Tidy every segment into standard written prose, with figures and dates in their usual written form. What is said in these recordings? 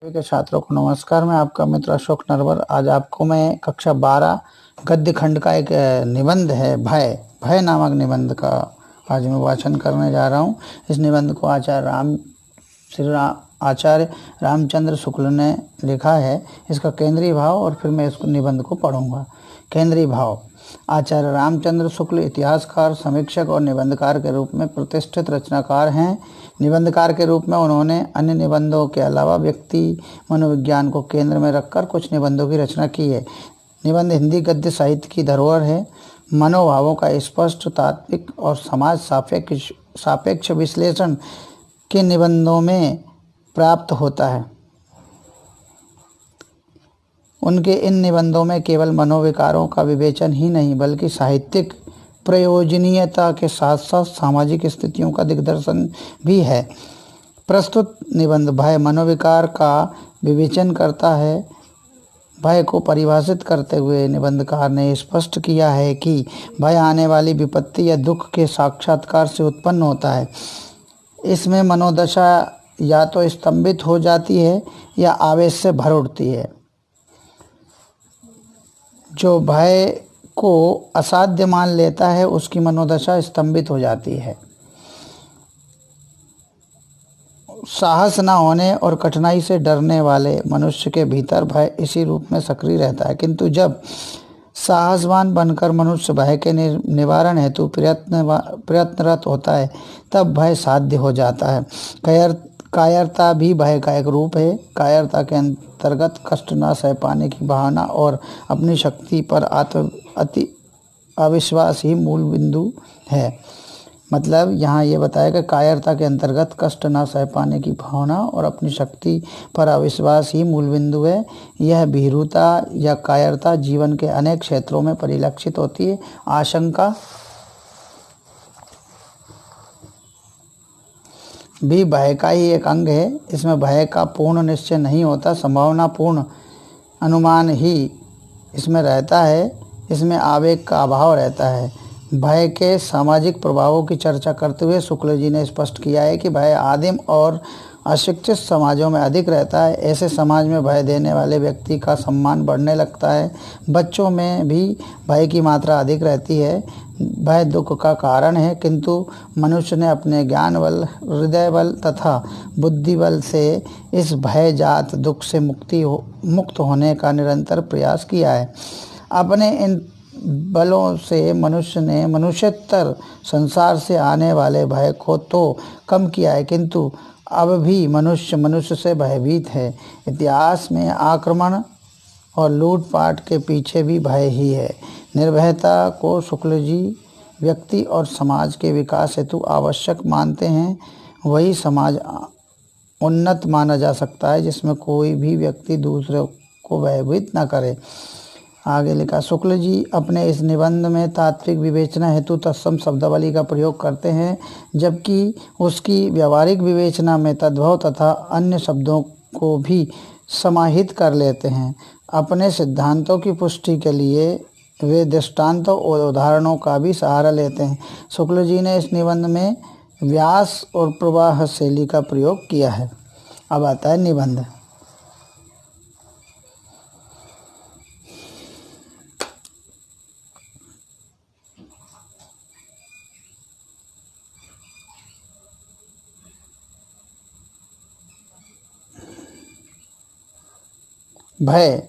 सभी के छात्रों को नमस्कार। मैं आपका मित्र अशोक नरवर। आज आपको मैं कक्षा 12 गद्य खंड का एक निबंध है भय भय नामक निबंध का आज मैं वाचन करने जा रहा हूँ। इस निबंध को आचार्य रामचंद्र शुक्ल ने लिखा है। इसका केंद्रीय भाव और फिर मैं इस निबंध को पढ़ूंगा। केंद्रीय भाव। आचार्य रामचंद्र शुक्ल इतिहासकार, समीक्षक और निबंधकार के रूप में प्रतिष्ठित रचनाकार हैं। निबंधकार के रूप में उन्होंने अन्य निबंधों के अलावा व्यक्ति मनोविज्ञान को केंद्र में रखकर कुछ निबंधों की रचना की है। निबंध हिंदी गद्य साहित्य की धरोहर है। मनोभावों का स्पष्ट, तात्विक और समाज सापेक्ष विश्लेषण के निबंधों में प्राप्त होता है। उनके इन निबंधों में केवल मनोविकारों का विवेचन ही नहीं बल्कि साहित्यिक प्रयोजनीयता के साथ साथ सामाजिक स्थितियों का दिग्दर्शन भी है। प्रस्तुत निबंध भय मनोविकार का विवेचन करता है। भय को परिभाषित करते हुए निबंधकार ने स्पष्ट किया है कि भय आने वाली विपत्ति या दुख के साक्षात्कार से उत्पन्न होता है। इसमें मनोदशा या तो स्तंभित हो जाती है या आवेश से भर उठती है। जो भय को असाध्य मान लेता है उसकी मनोदशा स्तंभित हो जाती है। साहस न होने और कठिनाई से डरने वाले मनुष्य के भीतर भय इसी रूप में सक्रिय रहता है, किंतु जब साहसवान बनकर मनुष्य भय के निवारण हेतु प्रयत्नरत होता है तब भय साध्य हो जाता है। कायरता भी भय का एक रूप है। कायरता के अंतर्गत कष्ट न सह पाने की भावना और अपनी शक्ति पर अति अविश्वास ही मूल बिंदु है। मतलब यहाँ ये बताया कि कायरता के अंतर्गत कष्ट न सह पाने की भावना और अपनी शक्ति पर अविश्वास ही मूल बिंदु है। यह भीरुता या कायरता जीवन के अनेक क्षेत्रों में परिलक्षित होती है। आशंका भी भय का ही एक अंग है। इसमें भय का पूर्ण निश्चय नहीं होता, संभावनापूर्ण अनुमान ही इसमें रहता है। इसमें आवेग का अभाव रहता है। भय के सामाजिक प्रभावों की चर्चा करते हुए शुक्ल जी ने स्पष्ट किया है कि भय आदिम और अशिक्षित समाजों में अधिक रहता है। ऐसे समाज में भय देने वाले व्यक्ति का सम्मान बढ़ने लगता है। बच्चों में भी भय की मात्रा अधिक रहती है। भय दुख का कारण है, किंतु मनुष्य ने अपने ज्ञान बल, हृदय बल तथा बुद्धि बल से इस भयजात दुख से मुक्त होने का निरंतर प्रयास किया है। अपने इन बलों से मनुष्य ने मनुष्योत्तर संसार से आने वाले भय को तो कम किया है, किंतु अब भी मनुष्य से भयभीत है। इतिहास में आक्रमण और लूटपाट के पीछे भी भय ही है। निर्भयता को शुक्ल जी व्यक्ति और समाज के विकास हेतु आवश्यक मानते हैं। वही समाज उन्नत माना जा सकता है जिसमें कोई भी व्यक्ति दूसरे को भयभीत न करे। आगे लिखा, शुक्ल जी अपने इस निबंध में तात्विक विवेचना हेतु तत्सम शब्दावली का प्रयोग करते हैं, जबकि उसकी व्यावहारिक विवेचना में तद्भव तथा अन्य शब्दों को भी समाहित कर लेते हैं। अपने सिद्धांतों की पुष्टि के लिए वे दृष्टांतों और उदाहरणों का भी सहारा लेते हैं। शुक्ल जी ने इस निबंध में व्यास और प्रवाह शैली का प्रयोग किया है। अब आता है निबंध। भय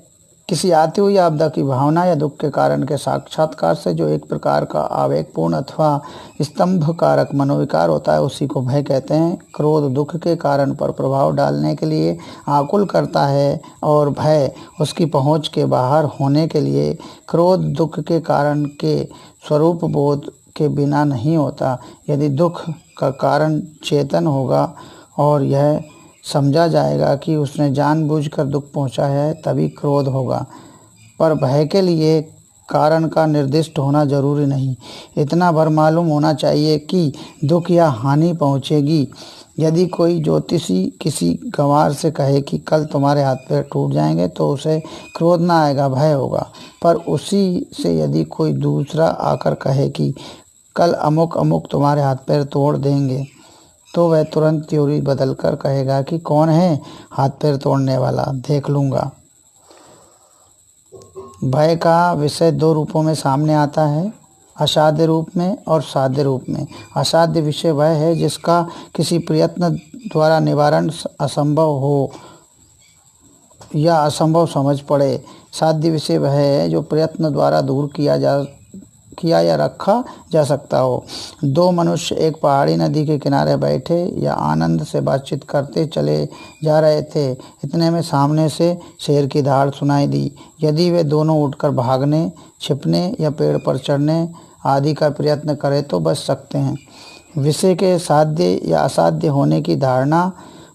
किसी आती हुई आपदा की भावना या दुख के कारण के साक्षात्कार से जो एक प्रकार का आवेगपूर्ण अथवा स्तंभकारक मनोविकार होता है उसी को भय कहते हैं। क्रोध दुख के कारण पर प्रभाव डालने के लिए आकुल करता है और भय उसकी पहुंच के बाहर होने के लिए क्रोध दुख के कारण के स्वरूप बोध के बिना नहीं होता। यदि दुख का कारण चेतन होगा और यह समझा जाएगा कि उसने जानबूझकर दुख पहुंचा है तभी क्रोध होगा, पर भय के लिए कारण का निर्दिष्ट होना जरूरी नहीं। इतना भर मालूम होना चाहिए कि दुख या हानि पहुंचेगी। यदि कोई ज्योतिषी किसी गंवार से कहे कि कल तुम्हारे हाथ पैर टूट जाएंगे तो उसे क्रोध ना आएगा, भय होगा। पर उसी से यदि कोई दूसरा आकर कहे कि कल अमुक अमुक तुम्हारे हाथ पैर तोड़ देंगे तो वह तुरंत त्योरी बदलकर कहेगा कि कौन है हाथ पैर तोड़ने वाला, देख लूँगा। भय का विषय दो रूपों में सामने आता है, असाध्य रूप में और साध्य रूप में। असाध्य विषय वह है जिसका किसी प्रयत्न द्वारा निवारण असंभव हो या असंभव समझ पड़े। साध्य विषय वह है जो प्रयत्न द्वारा दूर किया या रखा जा सकता हो। दो मनुष्य एक पहाड़ी नदी के किनारे बैठे या आनंद से बातचीत करते चले जा रहे थे। इतने में सामने से शेर की दहाड़ सुनाई दी। यदि वे दोनों उठकर भागने, छिपने या पेड़ पर चढ़ने आदि का प्रयत्न करें तो बच सकते हैं। विषय के साध्य या असाध्य होने की धारणा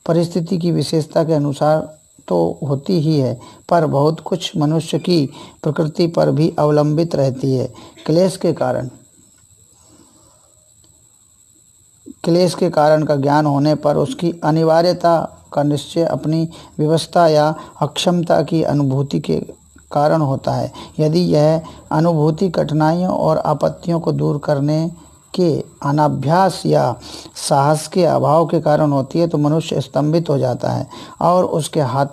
परिस्थिति की विशेषता के अनुसार तो होती ही है, पर बहुत कुछ मनुष्य की प्रकृति पर भी अवलंबित रहती है। क्लेश के कारण का ज्ञान होने पर उसकी अनिवार्यता का निश्चय अपनी व्यवस्था या अक्षमता की अनुभूति के कारण होता है। यदि यह अनुभूति कठिनाइयों और आपत्तियों को दूर करने के अनाभ्यास या साहस के अभाव के कारण होती है तो मनुष्य स्तंभित हो जाता है और उसके हाथ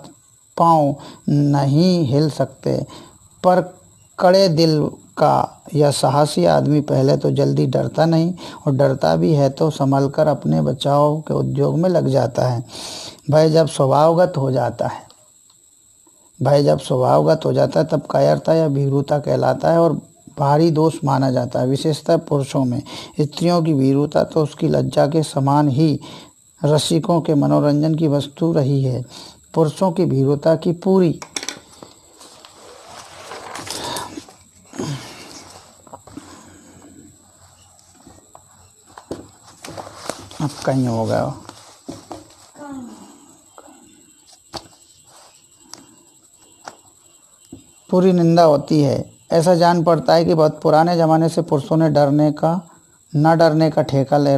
पांव नहीं हिल सकते। पर कड़े दिल का यह साहसी आदमी पहले तो जल्दी डरता नहीं, और डरता भी है तो संभल कर अपने बचाव के उद्योग में लग जाता है। भय जब स्वभावगत हो जाता है तब कायरता या भीरुता कहलाता है और भारी दोष माना जाता है। विशेषतः पुरुषों में स्त्रियों की भीरुता तो उसकी लज्जा के समान ही रसिकों के मनोरंजन की वस्तु रही है। पुरुषों की भीरुता की पूरी अब कहीं हो गया, पूरी निंदा होती है। ऐसा जान पड़ता है कि बहुत पुराने ज़माने से पुरुषों ने न डरने का ठेका ले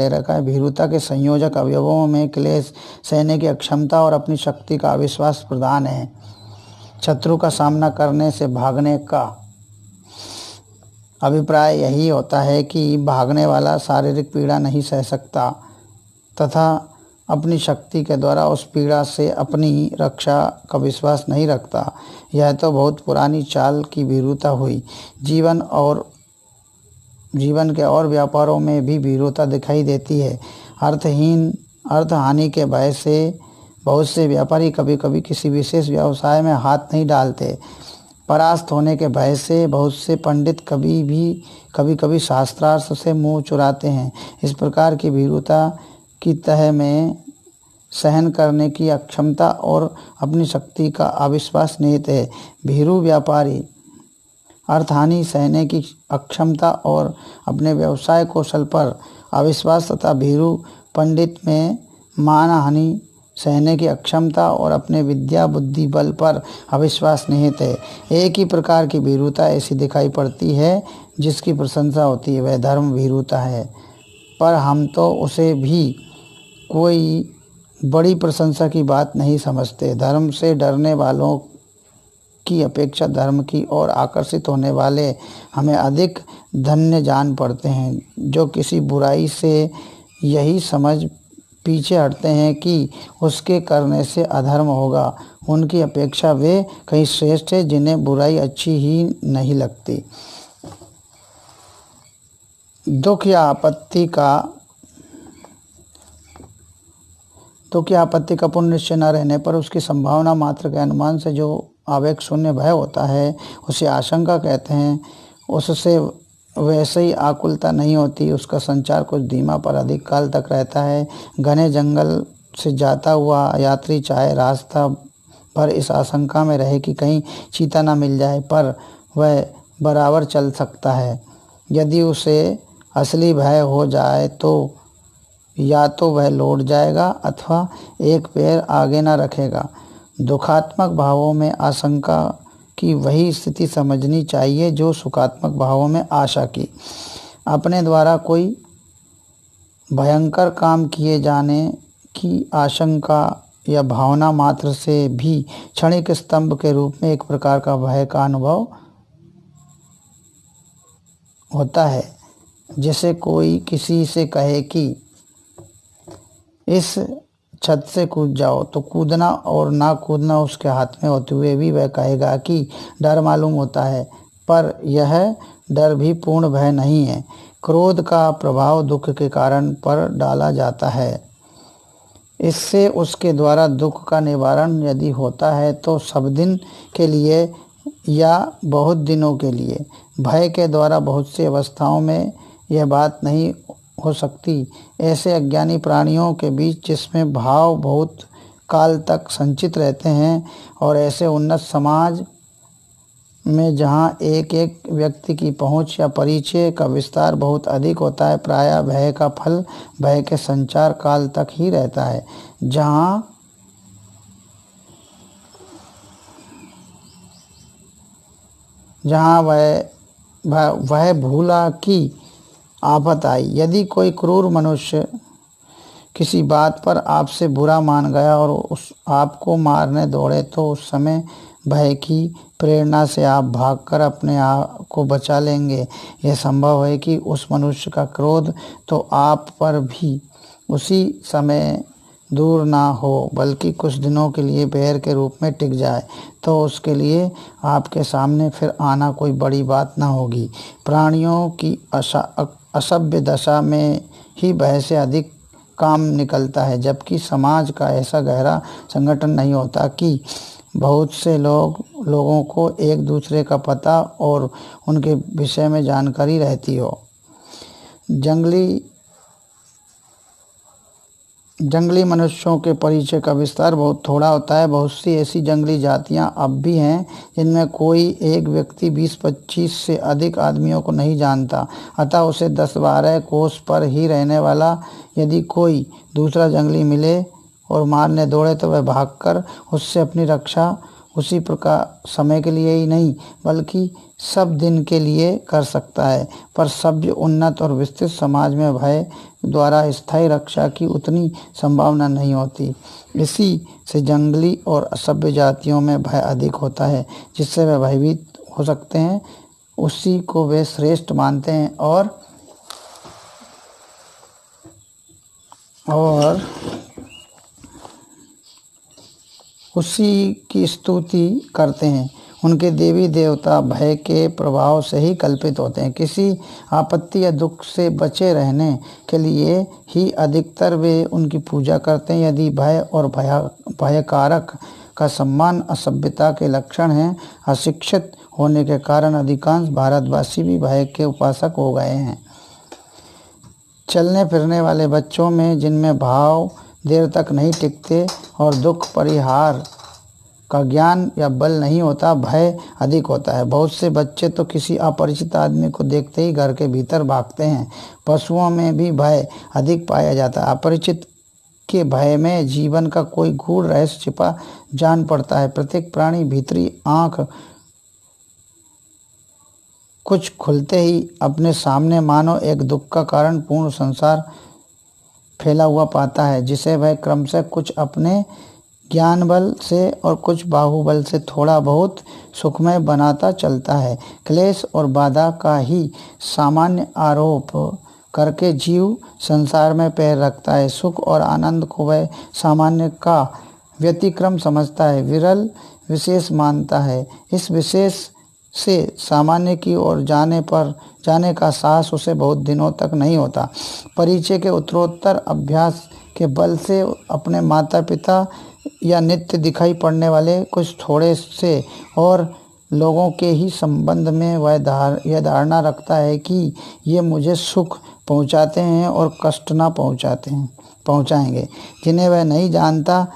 रखा है। भीरुता के संयोजक अवयवों में क्लेश सहने की अक्षमता और अपनी शक्ति का अविश्वास प्रधान है। शत्रु का सामना करने से भागने का अभिप्राय यही होता है कि भागने वाला शारीरिक पीड़ा नहीं सह सकता तथा अपनी शक्ति के द्वारा उस पीड़ा से अपनी रक्षा का विश्वास नहीं रखता। यह तो बहुत पुरानी चाल की भीरुता हुई। जीवन के और व्यापारों में भी भीरुता दिखाई देती है। अर्थहानि के भय से बहुत से व्यापारी कभी कभी किसी विशेष व्यवसाय में हाथ नहीं डालते। परास्त होने के भय से बहुत से पंडित कभी कभी शास्त्रार्थ से मुंह चुराते हैं। इस प्रकार की भीरुता की तह में सहन करने की अक्षमता और अपनी शक्ति का अविश्वास निहित है। भीरु व्यापारी अर्थहानि सहने की अक्षमता और अपने व्यवसाय कौशल पर अविश्वास तथा भीरु पंडित में मानहानि सहने की अक्षमता और अपने विद्या बुद्धि बल पर अविश्वास निहित है। एक ही प्रकार की भीरुता ऐसी दिखाई पड़ती है जिसकी प्रशंसा होती है, वह धर्म भीरुता है, पर हम तो उसे भी कोई बड़ी प्रशंसा की बात नहीं समझते। धर्म से डरने वालों की अपेक्षा धर्म की ओर आकर्षित होने वाले हमें अधिक धन्य जान पड़ते हैं, जो किसी बुराई से यही समझ पीछे हटते हैं कि उसके करने से अधर्म होगा। उनकी अपेक्षा वे कहीं श्रेष्ठ है जिन्हें बुराई अच्छी ही नहीं लगती। दुख या आपत्ति का पूर्ण निश्चय न रहने पर उसकी संभावना मात्र के अनुमान से जो आवेग शून्य भय होता है उसे आशंका कहते हैं। उससे वैसे ही आकुलता नहीं होती, उसका संचार कुछ धीमा पर अधिक काल तक रहता है। घने जंगल से जाता हुआ यात्री चाहे रास्ता भर इस आशंका में रहे कि कहीं चीता न मिल जाए, पर वह बराबर चल सकता है। यदि उसे असली भय हो जाए तो या तो वह लौट जाएगा अथवा एक पैर आगे न रखेगा। दुखात्मक भावों में आशंका की वही स्थिति समझनी चाहिए जो सुखात्मक भावों में आशा की। अपने द्वारा कोई भयंकर काम किए जाने की आशंका या भावना मात्र से भी क्षणिक स्तंभ के रूप में एक प्रकार का भय का अनुभव होता है। जैसे कोई किसी से कहे कि इस छत से कूद जाओ, तो कूदना और ना कूदना उसके हाथ में होते हुए भी वह कहेगा कि डर मालूम होता है, पर यह डर भी पूर्ण भय नहीं है। क्रोध का प्रभाव दुख के कारण पर डाला जाता है। इससे उसके द्वारा दुख का निवारण यदि होता है तो सब दिन के लिए या बहुत दिनों के लिए। भय के द्वारा बहुत सी अवस्थाओं में यह बात नहीं हो सकती। ऐसे अज्ञानी प्राणियों के बीच जिसमें भाव बहुत काल तक संचित रहते हैं, और ऐसे उन्नत समाज में जहाँ एक एक व्यक्ति की पहुँच या परिचय का विस्तार बहुत अधिक होता है, प्रायः भय का फल भय के संचार काल तक ही रहता है। जहाँ वह भूला कि आफत आई। यदि कोई क्रूर मनुष्य किसी बात पर आपसे बुरा मान गया और उस आपको मारने दौड़े, तो उस समय भय की प्रेरणा से आप भागकर अपने आप को बचा लेंगे। यह संभव है कि उस मनुष्य का क्रोध तो आप पर भी उसी समय दूर ना हो, बल्कि कुछ दिनों के लिए बैर के रूप में टिक जाए, तो उसके लिए आपके सामने फिर आना कोई बड़ी बात ना होगी। प्राणियों की असभ्य दशा में ही भय से अधिक काम निकलता है, जबकि समाज का ऐसा गहरा संगठन नहीं होता कि बहुत से लोगों को एक दूसरे का पता और उनके विषय में जानकारी रहती हो। जंगली मनुष्यों के परिचय का विस्तार बहुत थोड़ा होता है। बहुत सी ऐसी जंगली जातियां अब भी हैं जिनमें कोई एक व्यक्ति 20-25 से अधिक आदमियों को नहीं जानता। अतः उसे 10-12 कोस पर ही रहने वाला यदि कोई दूसरा जंगली मिले और मारने दौड़े, तो वह भागकर उससे अपनी रक्षा उसी प्रकार समय के लिए ही नहीं बल्कि सब दिन के लिए कर सकता है। पर सभ्य, उन्नत और विस्तृत समाज में भय द्वारा स्थायी रक्षा की उतनी संभावना नहीं होती। इसी से जंगली और असभ्य जातियों में भय अधिक होता है, जिससे वे भयभीत हो सकते हैं। उसी को वे श्रेष्ठ मानते हैं और उसी की स्तुति करते हैं। उनके देवी देवता भय के प्रभाव से ही कल्पित होते हैं। किसी आपत्ति या दुख से बचे रहने के लिए ही अधिकतर वे उनकी पूजा करते हैं। यदि भय और भयकारक का सम्मान असभ्यता के लक्षण हैं, अशिक्षित होने के कारण अधिकांश भारतवासी भी भय के उपासक हो गए हैं। चलने फिरने वाले बच्चों में जिनमें भाव देर तक नहीं टिकते और दुख परिहार का ज्ञान या बल नहीं होता, भय अधिक होता है। बहुत से बच्चे तो किसी अपरिचित आदमी को देखते ही घर के भीतर भागते हैं। पशुओं में भी भय अधिक पाया जाता है। अपरिचित के भय में जीवन का कोई गूढ़ रहस्य छिपा जान पड़ता है। प्रत्येक प्राणी भीतरी आँख कुछ खुलते ही अपने सामने मानो एक दुख का कारण पूर्ण संसार फैला हुआ पाता है, जिसे वह क्रमशः कुछ अपने ज्ञान बल से और कुछ बाहुबल से थोड़ा बहुत सुखमय बनाता चलता है। क्लेश और बाधा का ही सामान्य आरोप करके जीव संसार में पैर रखता है। सुख और आनंद को वह सामान्य का व्यतिक्रम समझता है, विरल विशेष मानता है। इस विशेष से सामान्य की ओर जाने का साहस उसे बहुत दिनों तक नहीं होता। परिचय के उत्तरोत्तर अभ्यास के बल से अपने माता पिता या नित्य दिखाई पड़ने वाले कुछ थोड़े से और लोगों के ही संबंध में वह यह धारणा रखता है कि ये मुझे सुख पहुंचाते हैं और कष्ट ना पहुंचाएंगे। जिन्हें वह नहीं जानता,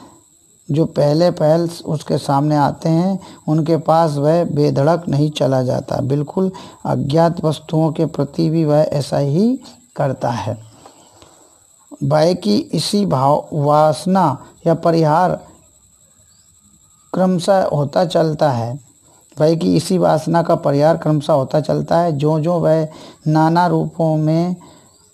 जो पहल उसके सामने आते हैं, उनके पास वह बेधड़क नहीं चला जाता। बिल्कुल अज्ञात वस्तुओं के प्रति भी वह ऐसा ही करता है। भय की इसी वासना या परिहार क्रमशः होता चलता है। भय की इसी वासना का परिहार क्रमशः होता चलता है। जो वह नाना रूपों में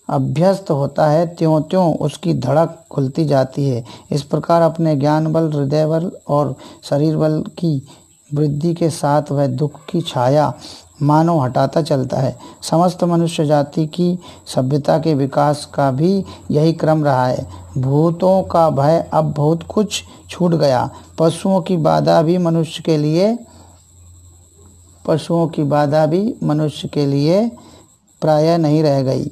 अभ्यस्त होता है, त्यों त्यों उसकी धड़क खुलती जाती है। इस प्रकार अपने ज्ञान बल, हृदय बल और शरीर बल की वृद्धि के साथ वह दुख की छाया मानो हटाता चलता है। समस्त मनुष्य जाति की सभ्यता के विकास का भी यही क्रम रहा है। भूतों का भय अब बहुत कुछ छूट गया। पशुओं की बाधा भी मनुष्य के लिए प्रायः नहीं रह गई,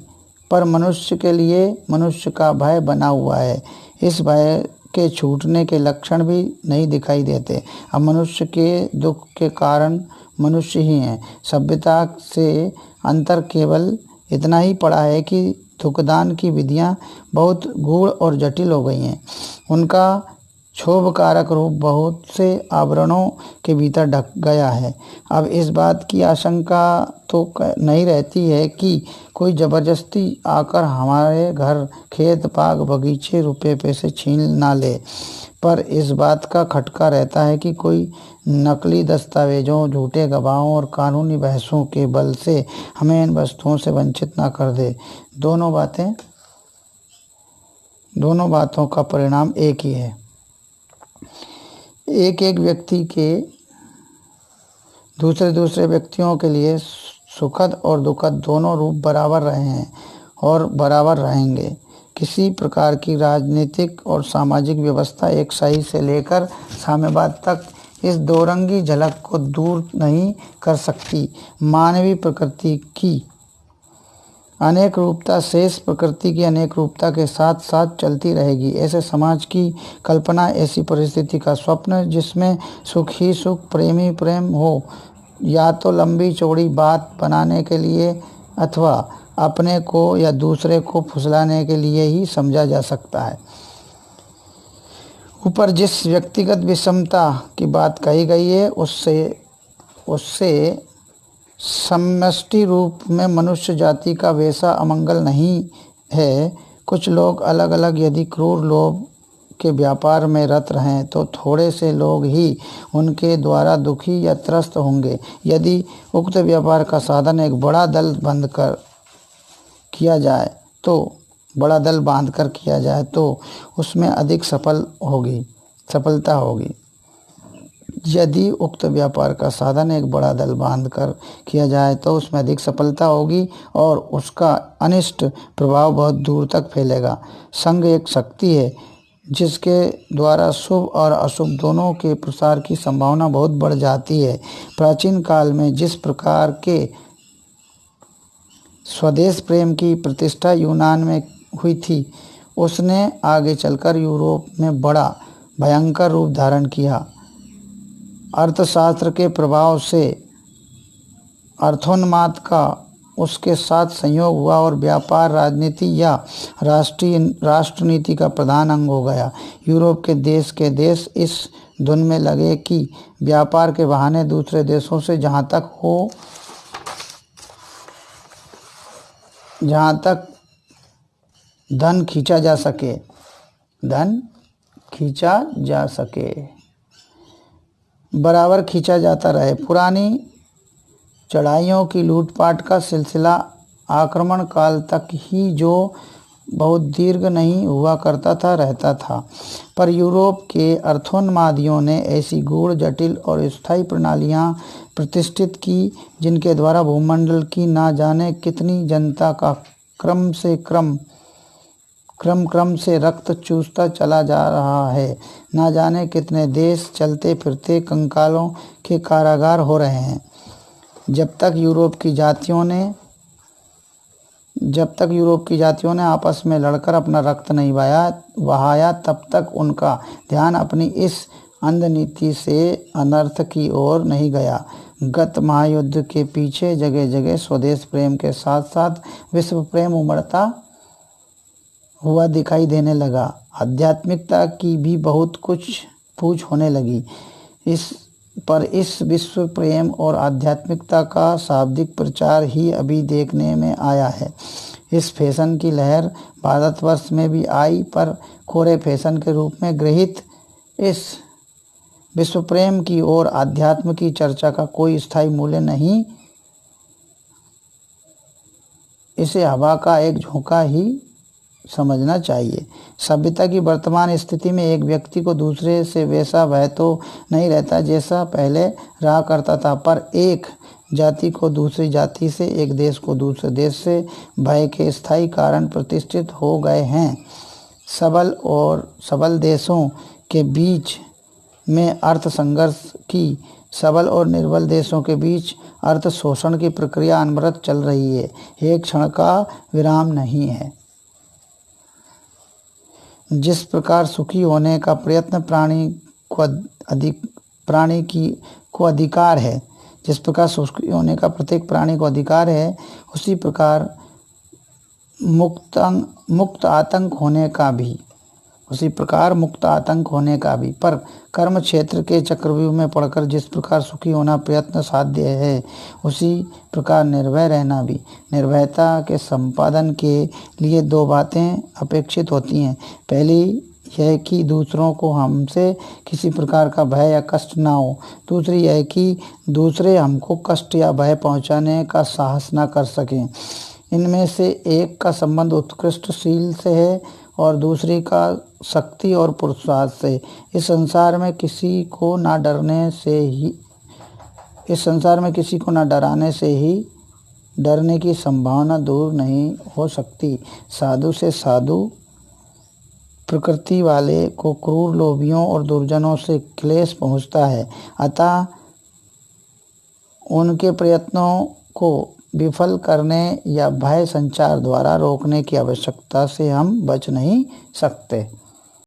पर मनुष्य के लिए मनुष्य का भय बना हुआ है। इस भय के छूटने के लक्षण भी नहीं दिखाई देते। अब मनुष्य के दुख के कारण मनुष्य ही हैं। सभ्यता से अंतर केवल इतना ही पड़ा है कि दुखदान की विधियां बहुत गूढ़ और जटिल हो गई हैं। उनका क्षोभकारक रूप बहुत से आवरणों के भीतर ढक गया है। अब इस बात की आशंका तो नहीं रहती है कि कोई जबरदस्ती आकर हमारे घर, खेत, बाग, बगीचे, रुपये पैसे छीन ना ले, पर इस बात का खटका रहता है कि कोई नकली दस्तावेजों, झूठे गवाहों और कानूनी बहसों के बल से हमें इन वस्तुओं से वंचित ना कर दे। दोनों बातों का परिणाम एक ही है। एक व्यक्ति के दूसरे व्यक्तियों के लिए सुखद और दुखद दोनों रूप बराबर रहे हैं और बराबर रहेंगे। किसी प्रकार की राजनीतिक और सामाजिक व्यवस्था एक सही से लेकर साम्यवाद तक इस दोरंगी झलक को दूर नहीं कर सकती। मानवीय प्रकृति की अनेक रूपता शेष प्रकृति की अनेक रूपता के साथ साथ चलती रहेगी। ऐसे समाज की कल्पना, ऐसी परिस्थिति का स्वप्न जिसमें सुख ही सुख, प्रेम ही प्रेम हो, या तो लंबी चौड़ी बात बनाने के लिए अथवा अपने को या दूसरे को फुसलाने के लिए ही समझा जा सकता है। ऊपर जिस व्यक्तिगत विषमता की बात कही गई है उससे समष्टि रूप में मनुष्य जाति का वैसा अमंगल नहीं है। कुछ लोग अलग अलग यदि क्रूर लोभ के व्यापार में रत रहें तो थोड़े से लोग ही उनके द्वारा दुखी या त्रस्त होंगे। यदि उक्त व्यापार का साधन एक बड़ा दल बांधकर किया जाए तो उसमें अधिक सफलता होगी। यदि उक्त व्यापार का साधन एक बड़ा दल बांधकर किया जाए तो उसमें अधिक सफलता होगी और उसका अनिष्ट प्रभाव बहुत दूर तक फैलेगा। संघ एक शक्ति है जिसके द्वारा शुभ और अशुभ दोनों के प्रसार की संभावना बहुत बढ़ जाती है। प्राचीन काल में जिस प्रकार के स्वदेश प्रेम की प्रतिष्ठा यूनान में हुई थी, उसने आगे चलकर यूरोप में बड़ा भयंकर रूप धारण किया। अर्थशास्त्र के प्रभाव से अर्थोन्माद का उसके साथ संयोग हुआ और व्यापार राजनीति या राष्ट्रनीति का प्रधान अंग हो गया। यूरोप के देश इस धुन में लगे कि व्यापार के बहाने दूसरे देशों से जहाँ तक धन खींचा जा सके बराबर खींचा जाता रहे। पुरानी चढ़ाइयों की लूटपाट का सिलसिला आक्रमण काल तक ही, जो बहुत दीर्घ नहीं हुआ करता था, रहता था, पर यूरोप के अर्थोन्मादियों ने ऐसी गूढ़, जटिल और स्थायी प्रणालियां प्रतिष्ठित की जिनके द्वारा भूमंडल की ना जाने कितनी जनता का क्रम से रक्त चूसता चला जा रहा है। ना जाने कितने देश चलते फिरते कंकालों के कारागार हो रहे हैं। जब तक यूरोप की जातियों ने आपस में लड़कर अपना रक्त नहीं बहाया, तब तक उनका ध्यान अपनी इस अंध नीति से अनर्थ की ओर नहीं गया। गत महायुद्ध के पीछे जगह जगह स्वदेश प्रेम के साथ साथ विश्व प्रेम उमड़ता हुआ दिखाई देने लगा। आध्यात्मिकता की भी बहुत कुछ पूछ होने लगी। इस विश्व प्रेम और आध्यात्मिकता का शाब्दिक प्रचार ही अभी देखने में आया है। इस फैशन की लहर भारतवर्ष में भी आई, पर कोरे फैशन के रूप में गृहीत इस विश्व प्रेम की और आध्यात्म की चर्चा का कोई स्थायी मूल्य नहीं। इसे हवा का एक झोंका ही समझना चाहिए। सभ्यता की वर्तमान स्थिति में एक व्यक्ति को दूसरे से वैसा भय तो नहीं रहता जैसा पहले रहा करता था, पर एक जाति को दूसरी जाति से, एक देश को दूसरे देश से भय के स्थायी कारण प्रतिष्ठित हो गए हैं। सबल देशों के बीच में अर्थ संघर्ष की, सबल और निर्बल देशों के बीच अर्थ शोषण की प्रक्रिया अनवरत चल रही है, एक क्षण का विराम नहीं है। जिस प्रकार सुखी होने का प्रयत्न को अधिकार है, जिस प्रकार सुखी होने का प्रत्येक प्राणी को अधिकार है, उसी प्रकार मुक्त आतंक होने का भी, पर कर्म क्षेत्र के चक्रव्यूह में पड़कर जिस प्रकार सुखी होना प्रयत्न साध्य है, उसी प्रकार निर्भय रहना भी। निर्भयता के संपादन के लिए दो बातें अपेक्षित होती हैं। पहली यह कि दूसरों को हमसे किसी प्रकार का भय या कष्ट ना हो। दूसरी यह कि दूसरे हमको कष्ट या भय पहुंचाने का साहस ना कर सकें। इनमें से एक का संबंध उत्कृष्टशील से है और दूसरी का शक्ति और पुरुषार्थ से। इस संसार में किसी को ना डराने से ही डरने की संभावना दूर नहीं हो सकती। साधु से साधु प्रकृति वाले को क्रूर लोभियों और दुर्जनों से क्लेश पहुंचता है, अतः उनके प्रयत्नों को विफल करने या भय संचार द्वारा रोकने की आवश्यकता से हम बच नहीं सकते।